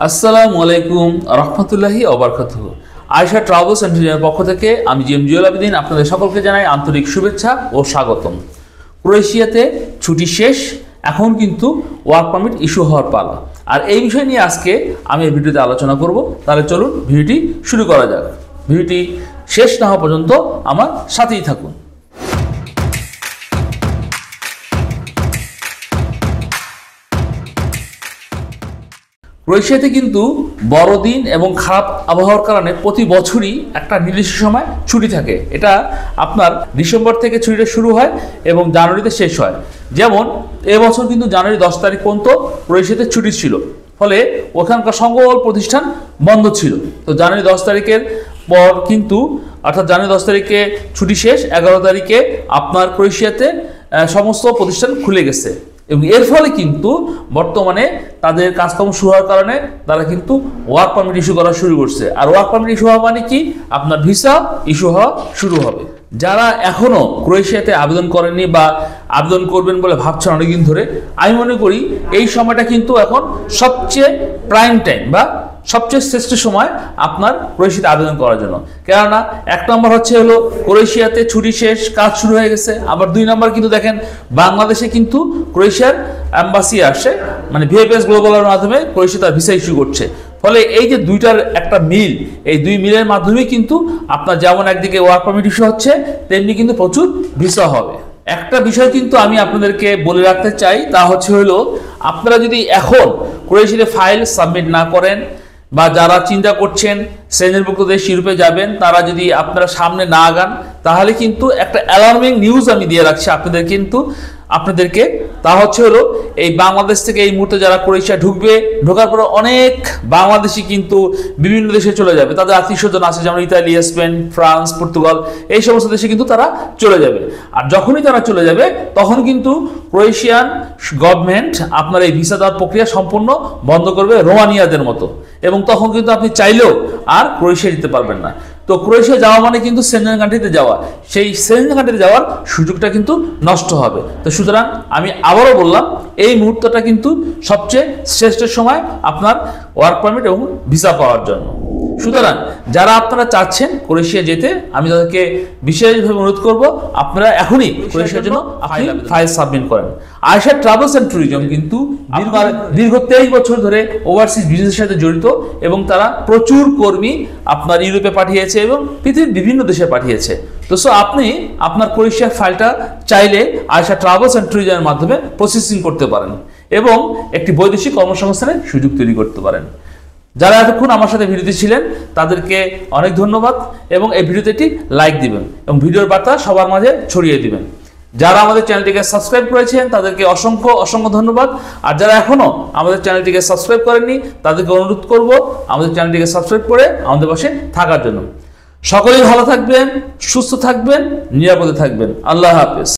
আসসালামু আলাইকুম রহমতুল্লাহি ওবারাকাতুহু। আয়েশা ট্রাভেলস এন্ড ট্যুরের পক্ষ থেকে আমি জিএম জুয়েল আবেদিন আপনাদের সকলকে জানাই আন্তরিক শুভেচ্ছা ও স্বাগতম। ক্রোয়েশিয়াতে ছুটি শেষ, এখন কিন্তু ওয়ার্ক পারমিট ইস্যু হওয়ার পালা। আর এই বিষয় নিয়ে আজকে আমি এই ভিডিওতে আলোচনা করব। তাহলে চলুন ভিডিওটি শুরু করা যাক। ভিডিওটি শেষ না হওয়া পর্যন্ত আমার সাথেই থাকুন। ক্রোয়েশিয়াতে কিন্তু বড়দিন এবং খারাপ আবহাওয়ার কারণে প্রতি বছরই একটা নির্দিষ্ট সময় ছুটি থাকে। এটা আপনার ডিসেম্বর থেকে ছুটিটা শুরু হয় এবং জানুয়ারিতে শেষ হয়। যেমন এবছর কিন্তু জানুয়ারি 10 তারিখ পর্যন্ত ক্রোয়েশিয়াতে ছুটি ছিল, ফলে ওখানকার সকল প্রতিষ্ঠান বন্ধ ছিল। তো জানুয়ারি 10 তারিখের পর কিন্তু অর্থাৎ জানুয়ারি 10 তারিখে ছুটি শেষ, 11 তারিখে আপনার ক্রোয়েশিয়াতে সমস্ত প্রতিষ্ঠান খুলে গেছে এবং এর ফলে কিন্তু বর্তমানে তাদের কাজকর্ম শুরু হওয়ার কারণে তারা কিন্তু ওয়ার্ক পারমিট ইস্যু করা শুরু করছে। আর ওয়ার্ক পারমিট ইস্যু হওয়া মানে কি, আপনার ভিসা ইস্যু হওয়া শুরু হবে। যারা এখনো ক্রোয়েশিয়াতে আবেদন করেননি বা আবেদন করবেন বলে ভাবছেন অনেকদিন ধরে, আমি মনে করি এই সময়টা কিন্তু এখন সবচেয়ে প্রাইম টাইম বা সবচেয়ে শ্রেষ্ঠ সময় আপনার ক্রোয়েশিয়াতে আবেদন করার জন্য। কেননা এক নম্বর হলো ক্রোয়েশিয়াতে ছুটি শেষ, কাজ শুরু হয়ে গেছে। আবার 2 নম্বর কিন্তু দেখেন বাংলাদেশে কিন্তু ক্রোয়েশিয়ার অ্যাম্বাসি আসে, মানে ভিএফএস গ্লোবালের মাধ্যমে ক্রোয়েশিয়া তার ভিসা ইস্যু করছে। ফলে এই যে দুইটার একটা মিল, এই দুই মিলের মাধ্যমে কিন্তু আপনার যেমন একদিকে ওয়ার্ক পারমিট ইস্যু হচ্ছে, তেমনি কিন্তু প্রচুর ভিসা হবে। একটা বিষয় কিন্তু আমি আপনাদেরকে বলে রাখতে চাই, তা হলো আপনারা যদি এখন ক্রোয়েশিয়াতে ফাইল সাবমিট না করেন বা যারা চিন্তা করছেন সেঞ্জনভুক্ত দেশ ইউরোপে যাবেন, তারা যদি আপনারা সামনে না আগান, তাহলে কিন্তু একটা অ্যালার্মিং নিউজ আমি দিয়ে রাখছি আপনাদেরকে। তা হলো এই বাংলাদেশ থেকে এই মুহূর্তে যারা ক্রোয়েশিয়া ঢোকার পরে অনেক বাংলাদেশি কিন্তু বিভিন্ন দেশে চলে যাবে। তাদের আত্মীয় স্বজন আছে, যেমন ইতালি, স্পেন, ফ্রান্স, পর্তুগাল, এই সমস্ত দেশে কিন্তু তারা চলে যাবে। আর যখনই তারা চলে যাবে তখন কিন্তু ক্রোয়েশিয়ান গভর্নমেন্ট আপনার এই ভিসা দেওয়ার প্রক্রিয়া সম্পূর্ণ বন্ধ করবে, রোমানিয়াদের মতো। এবং তখন কিন্তু আপনি চাইলেও আর ক্রোয়েশিয়া যেতে পারবেন না। তো ক্রোয়েশিয়া যাওয়া মানে কিন্তু সেনজেন কান্ট্রিতে যাওয়া, সেই সেনজেন কান্ট্রিতে যাওয়ার সুযোগটা কিন্তু নষ্ট হবে। তো সুতরাং আমি আবারও বললাম, এই মুহূর্তটা কিন্তু সবচেয়ে শ্রেষ্ঠ সময় আপনার ওয়ার্ক পারমিট এবং ভিসা পাওয়ার জন্য। সুতরাং যারা আপনারা চাচ্ছেন ক্রোয়েশিয়া যেতে, আমি তাদেরকে বিশেষভাবে অনুরোধ করব আপনারা এখনই ক্রোয়েশিয়ার জন্য ফাইল সাবমিট করেন। আয়েশা ট্রাভেলস এন্ড ট্যুরিজম কিন্তু দীর্ঘ 23 বছর ধরে ওভারসিজ বিজনেসের সাথে জড়িত এবং তারা প্রচুর কর্মী আপনার ইউরোপে পাঠিয়েছে এবং পৃথিবীর বিভিন্ন দেশে পাঠিয়েছে। তো আপনি আপনার ক্রোয়েশিয়ার ফাইলটা চাইলে আয়েশা ট্রাভেলস এন্ড ট্যুরিজমের মাধ্যমে প্রসেসিং করতে পারেন এবং একটি বৈদেশিক কর্মসংস্থানের সুযোগ তৈরি করতে পারেন। যারা এতক্ষণ আমার সাথে ভিডিওতে ছিলেন তাদেরকে অনেক ধন্যবাদ এবং এই ভিডিওতে একটি লাইক দিবেন এবং ভিডিওর বার্তা সবার মাঝে ছড়িয়ে দিবেন। যারা আমাদের চ্যানেলটিকে সাবস্ক্রাইব করেছেন তাদেরকে অসংখ্য ধন্যবাদ। আর যারা এখনো আমাদের চ্যানেলটিকে সাবস্ক্রাইব করেননি তাদেরকে অনুরোধ করব আমাদের চ্যানেলটিকে সাবস্ক্রাইব করে আমাদের পাশে থাকার জন্য। সকলেই ভালো থাকবেন, সুস্থ থাকবেন, নিরাপদে থাকবেন। আল্লাহ হাফেজ।